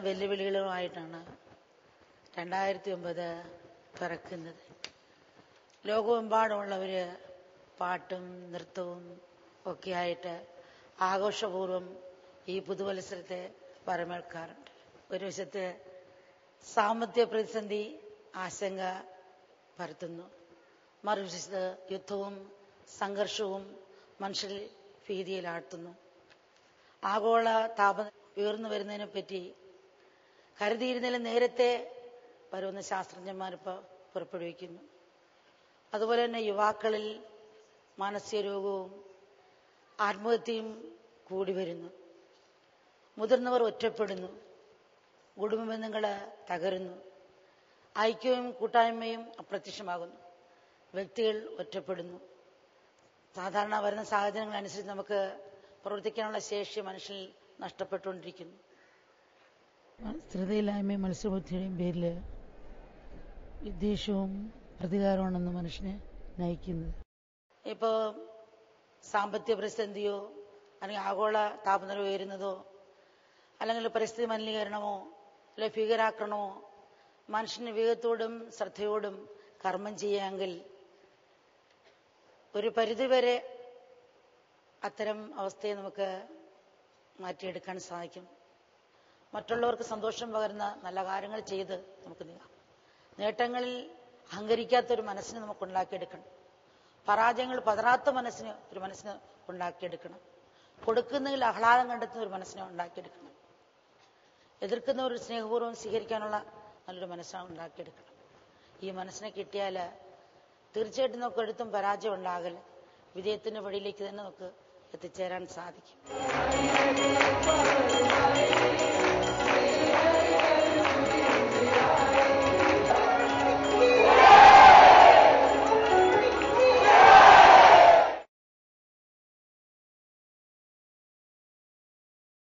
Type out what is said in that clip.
വെല്ലുവിളികളുമായിട്ടാണ് 2009 പിറക്കുന്നത്. ലോകമെമ്പാടുമുള്ളവർ പാട്ടും നൃത്തവും ഒക്കെയായിട്ട് ആഘോഷപൂർവ്വം ഈ പുതുവത്സരത്തെ വരവേൽക്കാറുണ്ട്. ഒരു വശത്ത് സാമ്പത്തിക പ്രതിസന്ധി ആശങ്ക പരത്തുന്നു, മറുവശത്ത് യുദ്ധവും സംഘർഷവും മനുഷ്യർ ഭീതിയിലാഴ്ത്തുന്നു. ആഗോള താപനില ഉയർന്നു വരുന്നതിനെ പറ്റി കരുതിയിരുന്നതിലും നേരത്തെ വരുമെന്ന് ശാസ്ത്രജ്ഞന്മാരിപ്പോൾ പുറപ്പെടുവിക്കുന്നു. അതുപോലെ തന്നെ യുവാക്കളിൽ മാനസിക രോഗവും ആത്മഹത്യയും കൂടി വരുന്നു. മുതിർന്നവർ ഒറ്റപ്പെടുന്നു, കുടുംബ ബന്ധങ്ങൾ തകരുന്നു, ഐക്യവും കൂട്ടായ്മയും അപ്രത്യക്ഷമാകുന്നു, വ്യക്തികൾ ഒറ്റപ്പെടുന്നു. സാധാരണ വരുന്ന സാഹചര്യങ്ങളനുസരിച്ച് നമുക്ക് പ്രവർത്തിക്കാനുള്ള ശേഷി മനുഷ്യനിൽ നഷ്ടപ്പെട്ടുകൊണ്ടിരിക്കുന്നു. സ്ഥിരതയില്ലായ്മയും മത്സരബുദ്ധിയുടെയും പേരിൽ വിദ്വേഷവും പ്രതികാരമാണെന്ന് മനുഷ്യനെ നയിക്കുന്നത്. ഇപ്പോൾ സാമ്പത്തിക പ്രതിസന്ധിയോ അല്ലെങ്കിൽ ആഗോള താപനില ഉയരുന്നതോ അല്ലെങ്കിൽ പരിസ്ഥിതി മലിനീകരണമോ അല്ലെങ്കിൽ ഭീകരാക്രമണമോ മനുഷ്യന് വിവേകത്തോടും ശ്രദ്ധയോടും കർമ്മം ചെയ്യാമെങ്കിൽ ഒരു പരിധിവരെ അത്തരം അവസ്ഥയെ നമുക്ക് മാറ്റിയെടുക്കാൻ സാധിക്കും. മറ്റുള്ളവർക്ക് സന്തോഷം പകരുന്ന നല്ല കാര്യങ്ങൾ ചെയ്ത് നമുക്ക് നീങ്ങാം. നേട്ടങ്ങളിൽ അഹങ്കരിക്കാത്തൊരു മനസ്സിനെ നമുക്ക് ഉണ്ടാക്കിയെടുക്കണം. പരാജയങ്ങൾ പതറാത്ത ഒരു മനസ്സിനെ ഉണ്ടാക്കിയെടുക്കണം. കൊടുക്കുന്നതിൽ ആഹ്ലാദം കണ്ടെത്തുന്ന ഒരു മനസ്സിനെ ഉണ്ടാക്കിയെടുക്കണം. എതിർക്കുന്ന ഒരു സ്നേഹപൂർവ്വം സ്വീകരിക്കാനുള്ള നല്ലൊരു മനസ്സിനെ ഉണ്ടാക്കിയെടുക്കണം. ഈ മനസ്സിനെ കിട്ടിയാൽ തീർച്ചയായിട്ടും നമുക്ക് എടുത്തും പരാജയം ഉണ്ടാകൽ വിജയത്തിന്റെ വഴിയിലേക്ക് തന്നെ നമുക്ക് എത്തിച്ചേരാൻ സാധിക്കും.